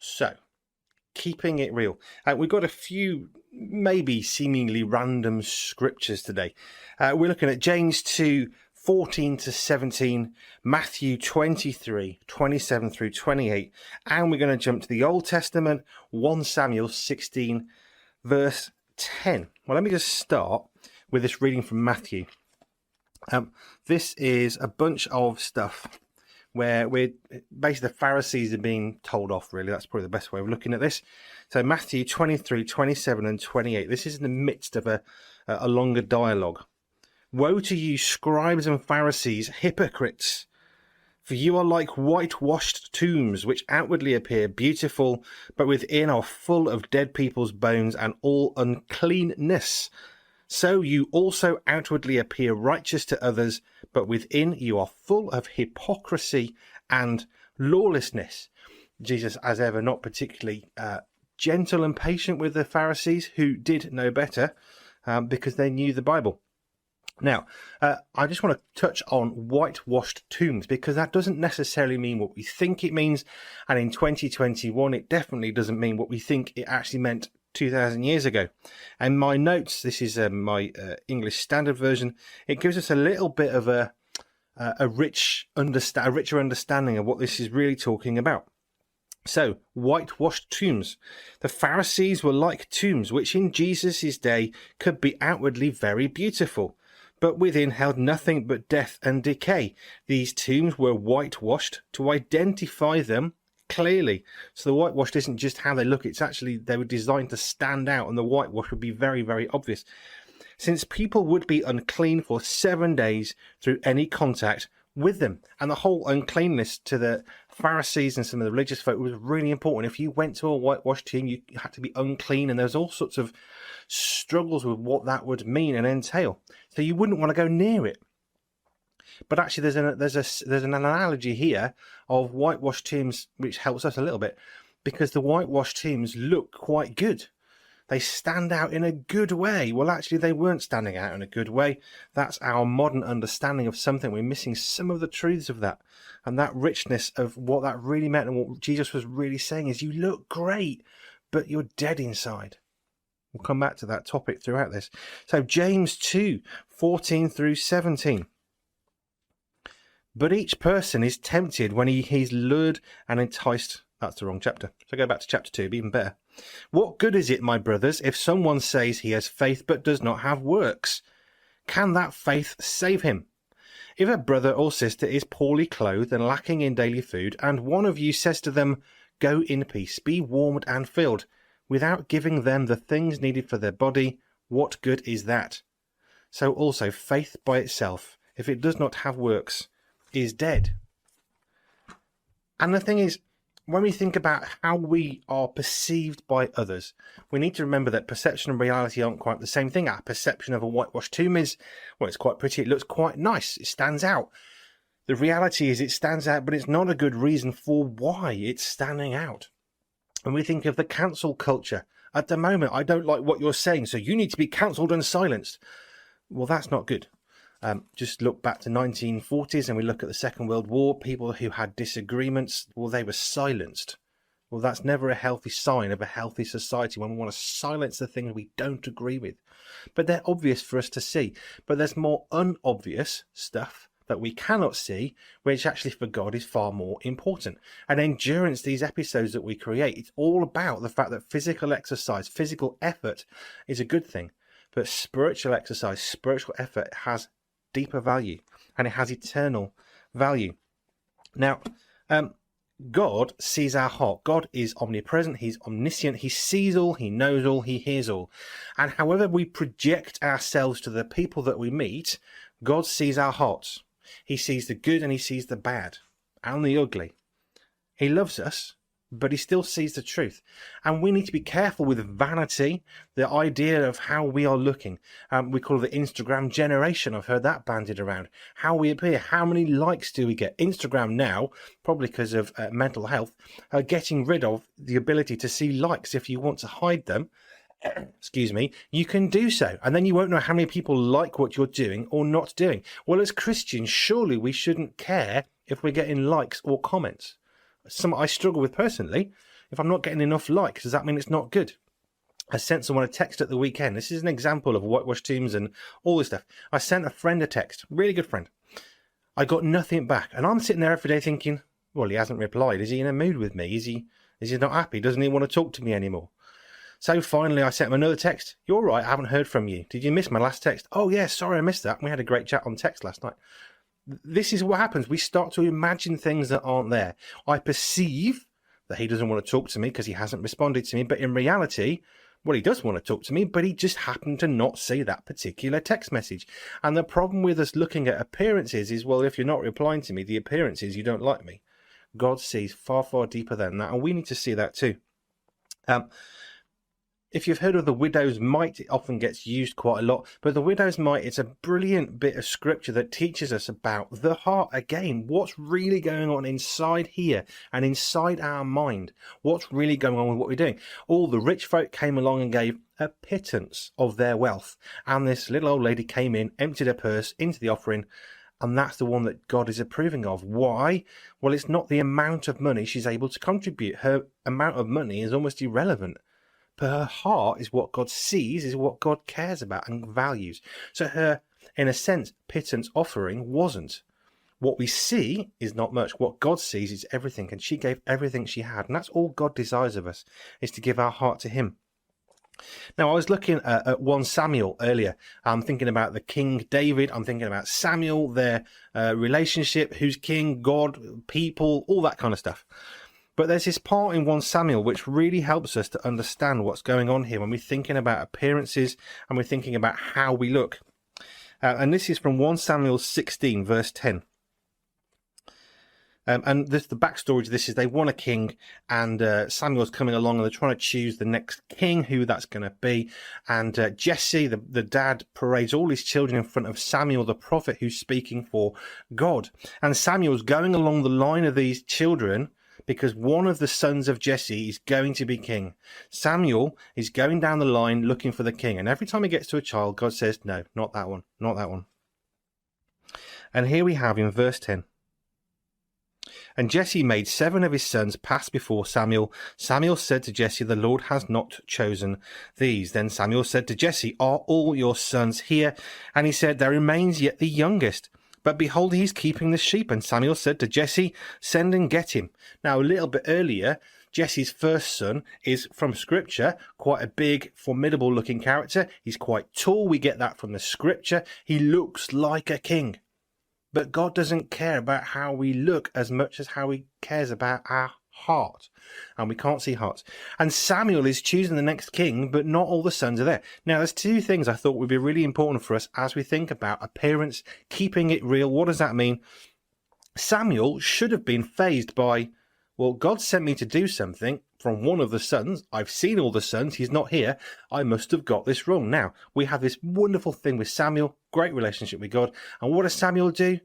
So, keeping it real. We've got a few maybe seemingly random scriptures today. We're looking at James 2, 14 to 17, Matthew 23, 27 through 28, and we're going to jump to the Old Testament, 1 Samuel 16, verse 10. Well, let me just start with this reading from Matthew. This is a bunch of stuff where basically the Pharisees are being told off, really. That's probably the best way of looking at this. So Matthew 23, 27 and 28. This is in the midst of a longer dialogue. Woe to you, scribes and Pharisees, hypocrites! For you are like whitewashed tombs, which outwardly appear beautiful, but within are full of dead people's bones and all uncleanness. So you also outwardly appear righteous to others, but within you are full of hypocrisy and lawlessness. Jesus, as ever, not particularly gentle and patient with the Pharisees, who did know better because they knew the Bible. Now, I just want to touch on whitewashed tombs, because that doesn't necessarily mean what we think it means. And in 2021, it definitely doesn't mean what we think it actually meant 2,000 years ago. And my notes, this is my English Standard Version, it gives us a little bit of a richer understanding of what this is really talking about. So, whitewashed tombs. The Pharisees were like tombs, which in Jesus' day could be outwardly very beautiful, but within held nothing but death and decay. These tombs were whitewashed to identify them clearly. So the whitewashed isn't just how they look, it's actually they were designed to stand out, and the whitewash would be very, very obvious. Since people would be unclean for 7 days through any contact with them. And the whole uncleanness to the Pharisees and some of the religious folk was really important. If you went to a whitewashed tomb, you had to be unclean, and there's all sorts of struggles with what that would mean and entail. So you wouldn't want to go near it. But actually, there's an analogy here of whitewashed tombs, which helps us a little bit, because the whitewashed tombs look quite good. They stand out in a good way. Well, actually, they weren't standing out in a good way. That's our modern understanding of something. We're missing some of the truths of that, and that richness of what that really meant, and what Jesus was really saying is, you look great, but you're dead inside. We'll come back to that topic throughout this. So James 2, 14 through 17. But each person is tempted when he's lured and enticed. That's the wrong chapter. So go back to chapter 2, it'd be even better. What good is it, my brothers, if someone says he has faith but does not have works? Can that faith save him? If a brother or sister is poorly clothed and lacking in daily food, and one of you says to them, go in peace, be warmed and filled, without giving them the things needed for their body, what good is that? So also faith by itself, if it does not have works, is dead. And the thing is, when we think about how we are perceived by others, we need to remember that perception and reality aren't quite the same thing. Our perception of a whitewashed tomb is, well, it's quite pretty, it looks quite nice, it stands out. The reality is it stands out, but it's not a good reason for why it's standing out. And we think of the cancel culture. At the moment, I don't like what you're saying, so you need to be cancelled and silenced. Well, that's not good. Just look back to 1940s and we look at the Second World War. People who had disagreements, well, they were silenced. Well, that's never a healthy sign of a healthy society, when we want to silence the things we don't agree with. But they're obvious for us to see. But there's more unobvious stuff that we cannot see, which actually for God is far more important. And endurance, these episodes that we create, it's all about the fact that physical exercise, physical effort is a good thing. But spiritual exercise, spiritual effort has deeper value, and it has eternal value. Now, God sees our heart. God is omnipresent, he's omniscient, he sees all, he knows all, he hears all. And however we project ourselves to the people that we meet, God sees our hearts. He sees the good and he sees the bad and the ugly. He loves us, but he still sees the truth. And we need to be careful with vanity, the idea of how we are looking. We call it the Instagram generation. I've heard that bandied around. How we appear, how many likes do we get? Instagram now, probably because of mental health, are getting rid of the ability to see likes. If you want to hide them, excuse me, you can do so. And then you won't know how many people like what you're doing or not doing. Well, as Christians, surely we shouldn't care if we're getting likes or comments. Some I struggle with personally, If I'm not getting enough likes, does that mean it's not good? I sent someone a text at the weekend. This is an example of whitewash tombs and all this stuff. I sent a friend a text, really good friend. I got nothing back. And I'm sitting there every day thinking, well, he hasn't replied. Is he in a mood with me? Is he not happy? Doesn't he want to talk to me anymore? So finally I sent him another text. You're right, I haven't heard from you. Did you miss my last text? Oh, yeah, sorry, I missed that. We had a great chat on text last night. This is what happens. We start to imagine things that aren't there. I perceive that he doesn't want to talk to me because he hasn't responded to me. But in reality, well, he does want to talk to me, but he just happened to not see that particular text message. And the problem with us looking at appearances is, well, if you're not replying to me, the appearance is you don't like me. God sees far, far deeper than that, and we need to see that too. If you've heard of the widow's mite, it often gets used quite a lot. But the widow's mite, it's a brilliant bit of scripture that teaches us about the heart again. What's really going on inside here and inside our mind? What's really going on with what we're doing? All the rich folk came along and gave a pittance of their wealth. And this little old lady came in, emptied her purse into the offering. And that's the one that God is approving of. Why? Well, it's not the amount of money she's able to contribute. Her amount of money is almost irrelevant. But her heart is what God sees, is what God cares about and values. So her, in a sense, pittance offering wasn't. What we see is not much. What God sees is everything. And she gave everything she had. And that's all God desires of us, is to give our heart to him. Now, I was looking at 1 Samuel earlier. I'm thinking about the King David. I'm thinking about Samuel, their relationship, who's king, God, people, all that kind of stuff. But there's this part in 1 Samuel which really helps us to understand what's going on here when we're thinking about appearances and we're thinking about how we look. And this is from 1 Samuel 16, verse 10. And the backstory to this is they want a king, and Samuel's coming along and they're trying to choose the next king, who that's going to be. And Jesse, the dad, parades all his children in front of Samuel, the prophet, who's speaking for God. And Samuel's going along the line of these children because one of the sons of Jesse is going to be king. Samuel is going down the line looking for the king. And every time he gets to a child, God says, no, not that one, not that one. And here we have in verse 10. And Jesse made 7 of his sons pass before Samuel. Samuel said to Jesse, the Lord has not chosen these. Then Samuel said to Jesse, are all your sons here? And he said, there remains yet the youngest. But behold, he's keeping the sheep. And Samuel said to Jesse, send and get him. Now, a little bit earlier, Jesse's first son is, from Scripture, quite a big, formidable looking character. He's quite tall. We get that from the Scripture. He looks like a king. But God doesn't care about how we look as much as how he cares about our heart. And we can't see hearts. And Samuel is choosing the next king, but not all the sons are there. Now, there's 2 things I thought would be really important for us as we think about appearance, keeping it real. What does that mean? Samuel should have been fazed by, well, God sent me to do something from one of the sons. I've seen all the sons. He's not here. I must have got this wrong. Now, we have this wonderful thing with Samuel, great relationship with God. And what does Samuel do?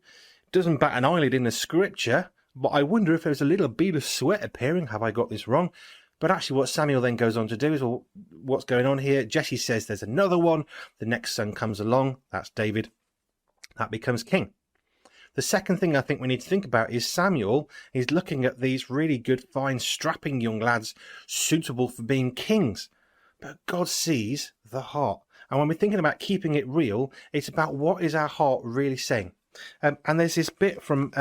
Doesn't bat an eyelid in the Scripture. But I wonder if there's a little bead of sweat appearing. Have I got this wrong? But actually what Samuel then goes on to do is, well, what's going on here? Jesse says there's another one. The next son comes along. That's David. That becomes king. The second thing I think we need to think about is Samuel is looking at these really good, fine, strapping young lads suitable for being kings. But God sees the heart. And when we're thinking about keeping it real, it's about what is our heart really saying. And there's this bit from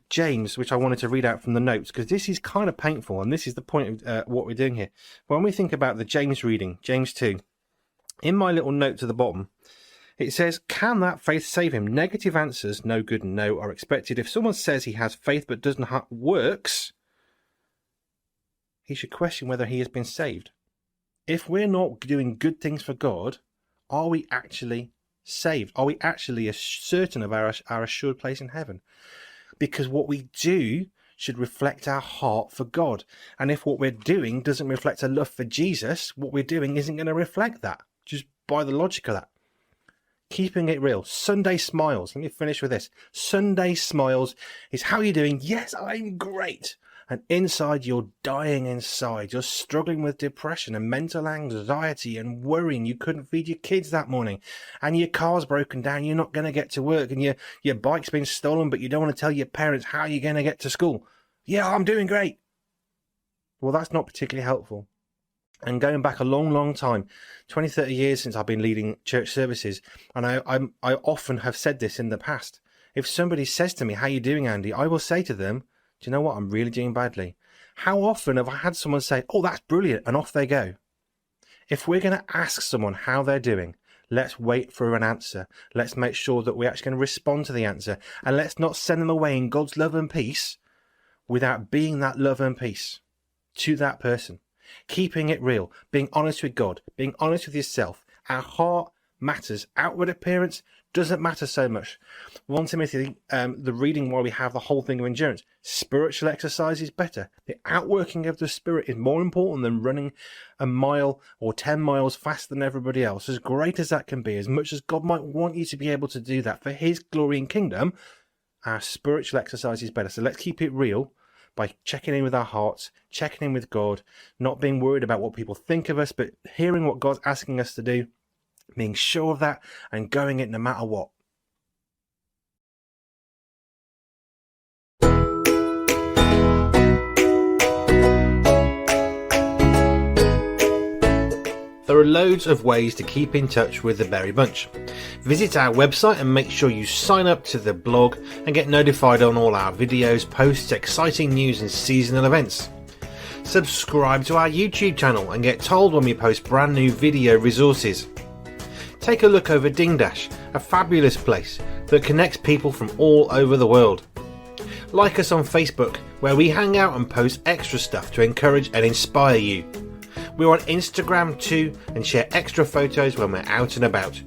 James, which I wanted to read out from the notes, because this is kind of painful, and this is the point of what we're doing here. When we think about the James reading, James 2, in my little note at the bottom, it says, can that faith save him? Negative answers, no, good, and no, are expected. If someone says he has faith but doesn't have works, he should question whether he has been saved. If we're not doing good things for God, are we actually saved? Are we actually certain of our assured place in heaven? Because what we do should reflect our heart for God. And if what we're doing doesn't reflect a love for Jesus, what we're doing isn't going to reflect that, just by the logic of that. Keeping it real. Sunday smiles. Let me finish with this. Sunday smiles is how you're doing. Yes, I'm great. And inside, you're dying inside. You're struggling with depression and mental anxiety and worrying you couldn't feed your kids that morning. And your car's broken down. You're not going to get to work. And your bike's been stolen, but you don't want to tell your parents how you're going to get to school. Yeah, I'm doing great. Well, that's not particularly helpful. And going back a long time, 20, 30 years since I've been leading church services, and I often have said this in the past. If somebody says to me, "How you doing, Andy?" I will say to them, "Do you know what? I'm really doing badly." How often have I had someone say, "Oh, that's brilliant," and off they go? If we're going to ask someone how they're doing, let's wait for an answer. Let's make sure that we're actually going to respond to the answer. And let's not send them away in God's love and peace without being that love and peace to that person. Keeping it real, being honest with God, being honest with yourself. Our heart matters. Outward appearance doesn't matter so much. 1 Timothy, the reading while we have the whole thing of endurance. Spiritual exercise is better. The outworking of the Spirit is more important than running a mile or 10 miles faster than everybody else. As great as that can be, as much as God might want you to be able to do that for His glory and kingdom, our spiritual exercise is better. So let's keep it real by checking in with our hearts, checking in with God, not being worried about what people think of us, but hearing what God's asking us to do, being sure of that, and going it no matter what. There are loads of ways to keep in touch with the BerryBunch. Visit our website and make sure you sign up to the blog and get notified on all our videos, posts, exciting news and seasonal events. Subscribe to our YouTube channel and get told when we post brand new video resources. Take a look over Dingdash, a fabulous place that connects people from all over the world. Like us on Facebook, where we hang out and post extra stuff to encourage and inspire you. We're on Instagram too and share extra photos when we're out and about.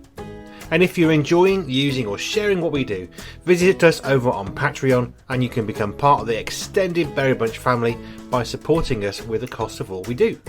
And if you're enjoying, using or sharing what we do, visit us over on Patreon and you can become part of the extended BerryBunch family by supporting us with the cost of all we do.